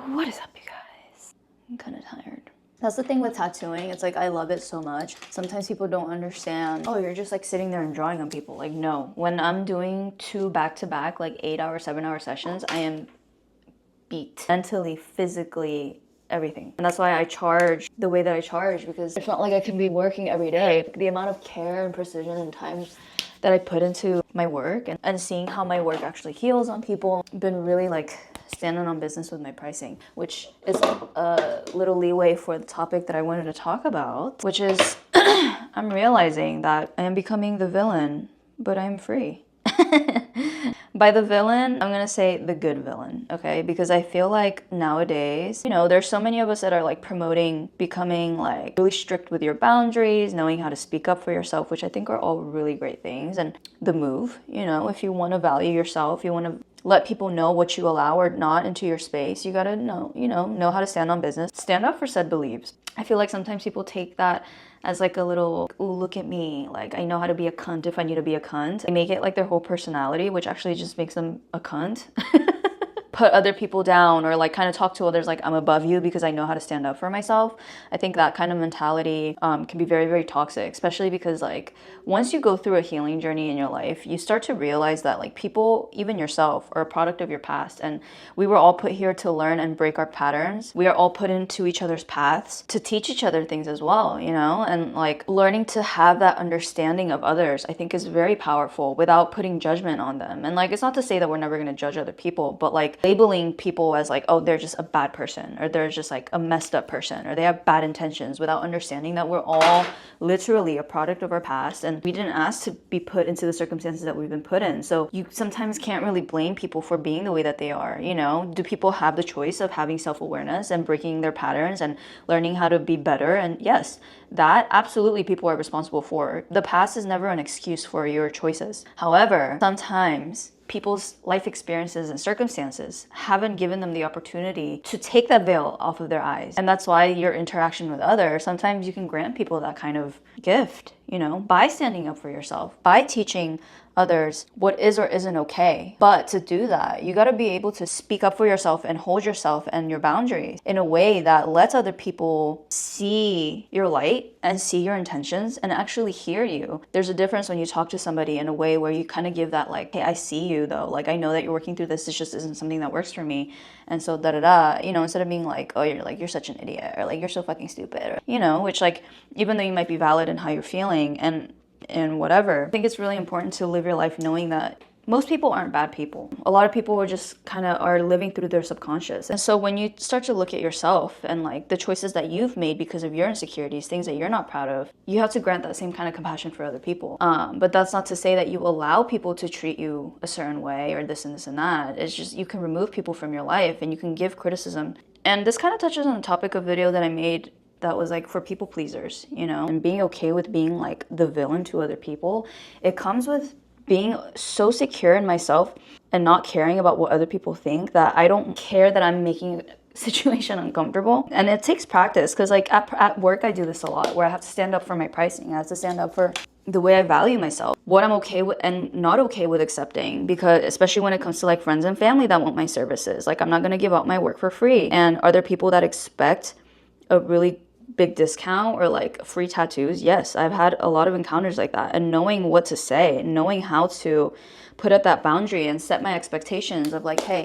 What is up, you guys? I'm kind of tired. That's the thing with tattooing. It's like, I love it so much. Sometimes people don't understand, oh, you're just like sitting there and drawing on people. Like, no. When I'm doing 2 back-to-back, like 8-hour, 7-hour sessions, I am beat. Mentally, physically, everything. And that's why I charge the way that I charge, because it's not like I can be working every day. The amount of care and precision and time that I put into my work and seeing how my work actually heals on people, been really like standing on business with my pricing, which is a little leeway for the topic that I wanted to talk about, which is I'm realizing that I am becoming the villain, but I'm free. By the villain, I'm gonna say the good villain, okay? Because I feel like nowadays, you know, there's so many of us that are like promoting becoming like really strict with your boundaries, knowing how to speak up for yourself, which I think are all really great things. And the move, you know, if you want to value yourself, you want to let people know what you allow or not into your space, you gotta know how to stand on business, stand up for said beliefs. I feel like sometimes people take that as like a little, ooh, look at me, like I know how to be a cunt if I need to be a cunt. They make it like their whole personality, which actually just makes them a cunt. Put other people down or like kind of talk to others like I'm above you because I know how to stand up for myself. I think that kind of mentality can be very, very toxic, especially because like once you go through a healing journey in your life, you start to realize that like people, even yourself, are a product of your past. And we were all put here to learn and break our patterns. We are all put into each other's paths to teach each other things as well, you know? And like learning to have that understanding of others, I think is very powerful without putting judgment on them. And like, it's not to say that we're never going to judge other people, but like labeling people as like, oh, they're just a bad person, or they're just like a messed up person, or they have bad intentions, without understanding that we're all literally a product of our past and we didn't ask to be put into the circumstances that we've been put in. So you sometimes can't really blame people for being the way that they are, you know? Do people have the choice of having self-awareness and breaking their patterns and learning how to be better? And yes, that absolutely people are responsible for. The past is never an excuse for your choices. However, sometimes people's life experiences and circumstances haven't given them the opportunity to take that veil off of their eyes. And that's why your interaction with others, sometimes you can grant people that kind of gift, you know, by standing up for yourself, by teaching others what is or isn't okay. But to do that, you got to be able to speak up for yourself and hold yourself and your boundaries in a way that lets other people see your light and see your intentions and actually hear you. There's a difference when you talk to somebody in a way where you kind of give that like, hey, I see you though. Like, I know that you're working through this. This just isn't something that works for me. And so you know, instead of being like, oh, you're such an idiot, or like, you're so fucking stupid, or, you know, which like, even though you might be valid in how you're feeling and whatever, I think it's really important to live your life knowing that most people aren't bad people. A lot of people are just kind of are living through their subconscious. And so when you start to look at yourself and like the choices that you've made because of your insecurities, things that you're not proud of, you have to grant that same kind of compassion for other people. But that's not to say that you allow people to treat you a certain way or this and this and that. It's just you can remove people from your life and you can give criticism. And this kind of touches on the topic of video that I made that was like for people pleasers, you know, and being okay with being like the villain to other people. It comes with being so secure in myself and not caring about what other people think that I don't care that I'm making a situation uncomfortable. And it takes practice because like at work, I do this a lot where I have to stand up for my pricing. I have to stand up for the way I value myself, what I'm okay with and not okay with accepting, because especially when it comes to like friends and family that want my services, like I'm not going to give out my work for free. And are there people that expect a really big discount or like free tattoos? Yes, I've had a lot of encounters like that. And knowing what to say, knowing how to put up that boundary and set my expectations of like, hey,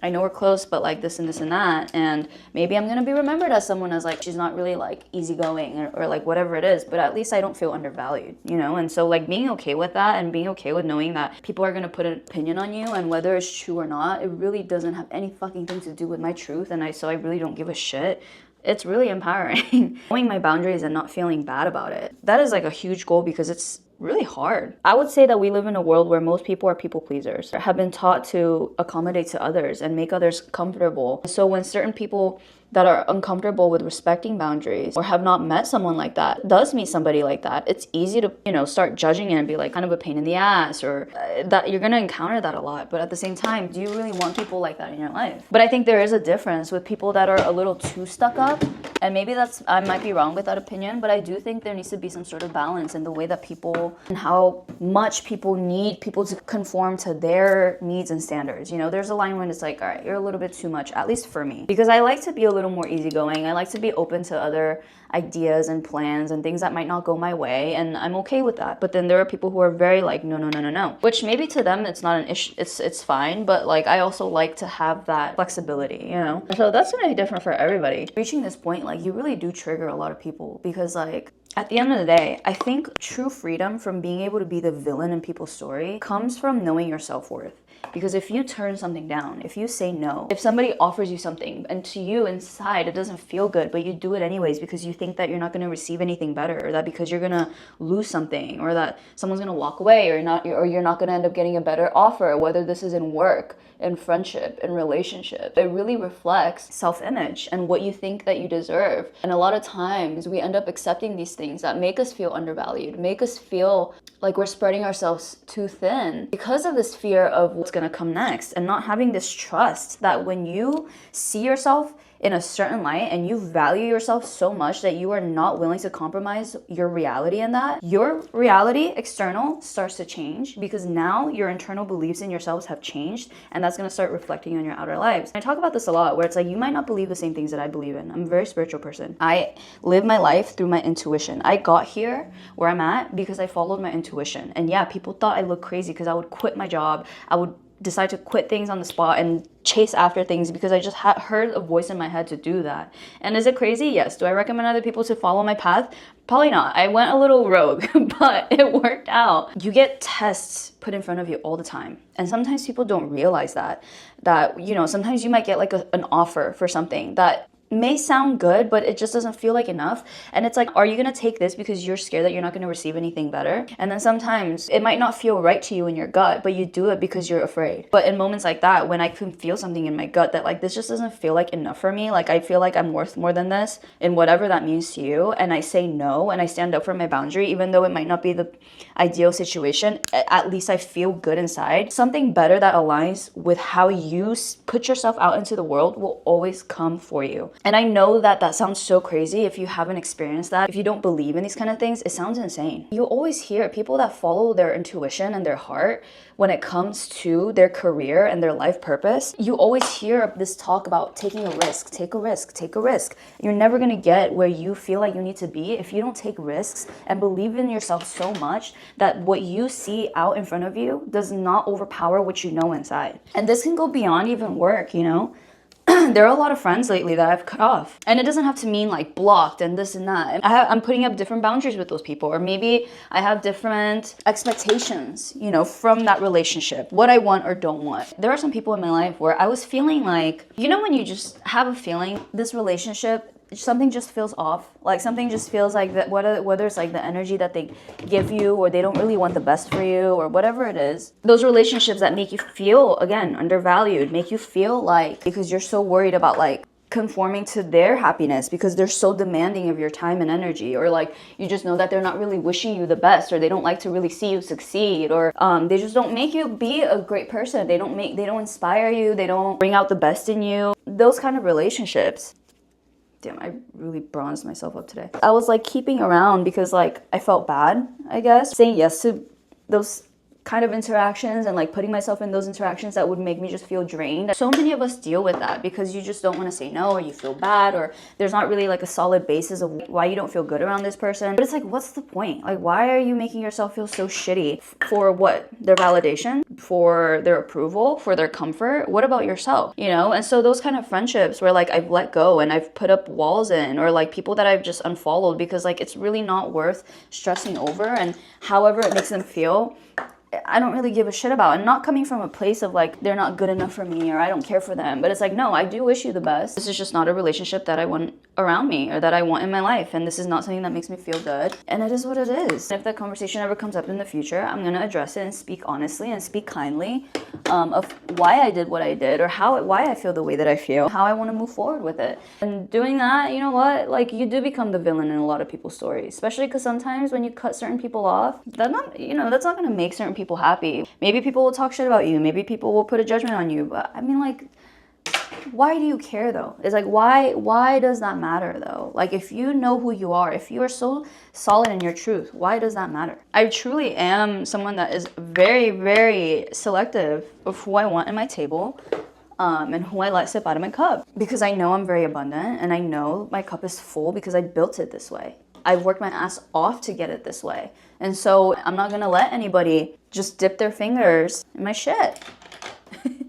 I know we're close, but like this and this and that. And maybe I'm going to be remembered as someone as like, she's not really like easygoing or like whatever it is, but at least I don't feel undervalued, you know? And so like being okay with that and being okay with knowing that people are going to put an opinion on you, and whether it's true or not, it really doesn't have any fucking thing to do with my truth. And so I really don't give a shit. It's really empowering. Knowing my boundaries and not feeling bad about it. That is like a huge goal because it's really hard. I would say that we live in a world where most people are people pleasers, have been taught to accommodate to others and make others comfortable. So when certain people that are uncomfortable with respecting boundaries or have not met someone like that, does meet somebody like that, it's easy to, you know, start judging it and be like kind of a pain in the ass, or that you're going to encounter that a lot. But at the same time, do you really want people like that in your life? But I think there is a difference with people that are a little too stuck up. And maybe I might be wrong with that opinion, but I do think there needs to be some sort of balance in the way that people know, and how much people need people to conform to their needs and standards. You know, there's a line when it's like, all right, you're a little bit too much, at least for me, because I like to be a little more easygoing. I like to be open to other ideas and plans and things that might not go my way, and I'm okay with that. But then there are people who are very like, no, no, no, no, no, which maybe to them it's not an issue, it's fine, but like I also like to have that flexibility, you know. So that's gonna be different for everybody. Reaching this point, like, you really do trigger a lot of people, because like at the end of the day, I think true freedom from being able to be the villain in people's story comes from knowing your self-worth. Because if you turn something down, if you say no, if somebody offers you something and to you inside it doesn't feel good, but you do it anyways because you think that you're not going to receive anything better, or that because you're going to lose something, or that someone's going to walk away, or you're not going to end up getting a better offer, whether this is in work, in friendship, in relationship, it really reflects self-image and what you think that you deserve. And a lot of times we end up accepting these things that make us feel undervalued, make us feel like we're spreading ourselves too thin because of this fear of what's going to come next, and not having this trust that when you see yourself in a certain light and you value yourself so much that you are not willing to compromise your reality in that, your reality external starts to change, because now your internal beliefs in yourselves have changed, and that's going to start reflecting on your outer lives. I talk about this a lot, where it's like, you might not believe the same things that I believe in. I'm a very spiritual person. I live my life through my intuition. I got here where I'm at because I followed my intuition. And yeah, people thought I looked crazy because I would quit my job. I would decide to quit things on the spot and chase after things because I just heard a voice in my head to do that. And is it crazy? Yes. Do I recommend other people to follow my path? Probably not. I went a little rogue, but it worked out. You get tests put in front of you all the time. And sometimes people don't realize that, you know, sometimes you might get like an offer for something that may sound good, but it just doesn't feel like enough. And it's like, are you gonna take this because you're scared that you're not gonna receive anything better? And then sometimes it might not feel right to you in your gut, but you do it because you're afraid. But in moments like that, when I can feel something in my gut that like, this just doesn't feel like enough for me, like I feel like I'm worth more than this, and whatever that means to you, and I say no, and I stand up for my boundary, even though it might not be the ideal situation, at least I feel good inside. Something better that aligns with how you put yourself out into the world will always come for you. And I know that that sounds so crazy if you haven't experienced that. If you don't believe in these kind of things, it sounds insane. You'll always hear people that follow their intuition and their heart when it comes to their career and their life purpose. You always hear this talk about taking a risk, take a risk, take a risk. You're never gonna get where you feel like you need to be if you don't take risks and believe in yourself so much that what you see out in front of you does not overpower what you know inside. And this can go beyond even work, you know? There are a lot of friends lately that I've cut off, and it doesn't have to mean like blocked and this and that. I'm putting up different boundaries with those people, or maybe I have different expectations, you know, from that relationship, what I want or don't want. There are some people in my life where I was feeling like, you know, when you just have a feeling this relationship, something just feels off, like something just feels like that, whether it's like the energy that they give you, or they don't really want the best for you, or whatever it is. Those relationships that make you feel, again, undervalued, make you feel like, because you're so worried about like conforming to their happiness because they're so demanding of your time and energy, or like you just know that they're not really wishing you the best, or they don't like to really see you succeed, or they just don't make you be a great person. They don't inspire you, they don't bring out the best in you. Those kind of relationships. Damn, I really bronzed myself up today. I was like keeping around because like I felt bad, I guess. Saying yes to those kind of interactions and like putting myself in those interactions that would make me just feel drained. So many of us deal with that because you just don't want to say no, or you feel bad, or there's not really like a solid basis of why you don't feel good around this person. But it's like, what's the point? Like, why are you making yourself feel so shitty? For what? Their validation? For their approval? For their comfort? What about yourself? You know? And so those kind of friendships where like I've let go and I've put up walls in, or like people that I've just unfollowed because like it's really not worth stressing over, and however it makes them feel, I don't really give a shit about. And not coming from a place of like, they're not good enough for me, or I don't care for them. But it's like, no, I do wish you the best. This is just not a relationship that I want around me, or that I want in my life. And this is not something that makes me feel good. And it is what it is. If that conversation ever comes up in the future, I'm going to address it and speak honestly and speak kindly of why I did what I did, or why I feel the way that I feel, how I want to move forward with it. And doing that, you know what? Like, you do become the villain in a lot of people's stories, especially because sometimes when you cut certain people off, that's not going to make certain people happy. Maybe people will talk shit about you. Maybe people will put a judgment on you. But I mean, like, why do you care though? It's like, why does that matter though? Like, if you know who you are, if you are so solid in your truth, why does that matter? I truly am someone that is very, very selective of who I want in my table. And who I let sip out of my cup, because I know I'm very abundant and I know my cup is full because I built it this way. I've worked my ass off to get it this way. And so I'm not gonna let anybody just dip their fingers in my shit.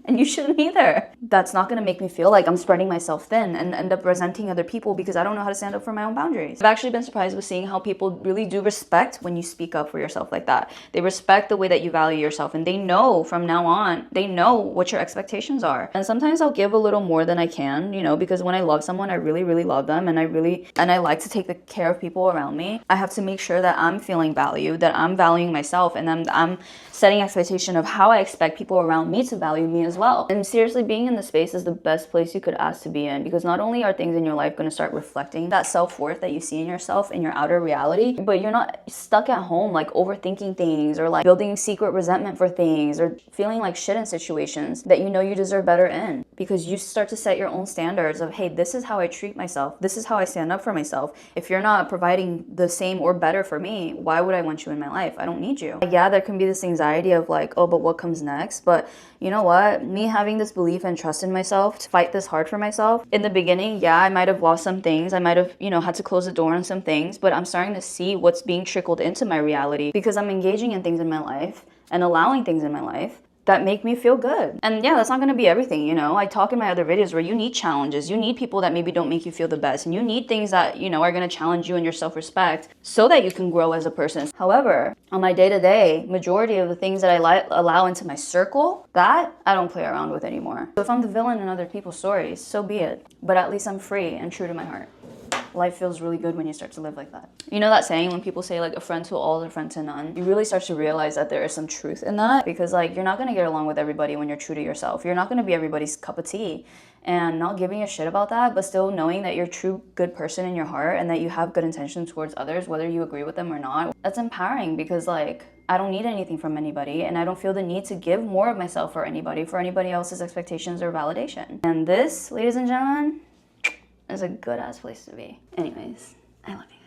And you shouldn't either. That's not gonna make me feel like I'm spreading myself thin and end up resenting other people because I don't know how to stand up for my own boundaries. I've actually been surprised with seeing how people really do respect when you speak up for yourself like that. They respect the way that you value yourself, and they know from now on, they know what your expectations are. And sometimes I'll give a little more than I can, you know, because when I love someone, I really, really love them, and I like to take the care of people around me. I have to make sure that I'm feeling valued, that I'm valuing myself, and then I'm setting expectation of how I expect people around me to value me as well. And seriously, being in the space is the best place you could ask to be in, because not only are things in your life going to start reflecting that self-worth that you see in yourself in your outer reality, but you're not stuck at home like overthinking things or like building secret resentment for things or feeling like shit in situations that you know you deserve better in, because you start to set your own standards of, hey, this is how I treat myself, this is how I stand up for myself. If you're not providing the same or better for me, why would I want you in my life? I don't need you. Yeah, there can be this anxiety of like, oh, but what comes next? But you know what? Me having this belief and trust in myself to fight this hard for myself. In the beginning, yeah, I might have lost some things. I might have, you know, had to close the door on some things, but I'm starting to see what's being trickled into my reality because I'm engaging in things in my life and allowing things in my life that make me feel good. And yeah, that's not gonna be everything, you know. I talk in my other videos where you need challenges, you need people that maybe don't make you feel the best, and you need things that, you know, are gonna challenge you in your self-respect so that you can grow as a person. However, on my day-to-day, majority of the things that I allow into my circle, that I don't play around with anymore. So if I'm the villain in other people's stories, so be it. But at least I'm free and true to my heart. Life feels really good when you start to live like that. You know that saying when people say like a friend to all, a friend to none? You really start to realize that there is some truth in that, because like you're not gonna get along with everybody when you're true to yourself. You're not gonna be everybody's cup of tea, and not giving a shit about that, but still knowing that you're a true good person in your heart and that you have good intentions towards others, whether you agree with them or not. That's empowering, because like I don't need anything from anybody, and I don't feel the need to give more of myself for anybody else's expectations or validation. And this, ladies and gentlemen, is a good ass place to be. Anyways, I love you.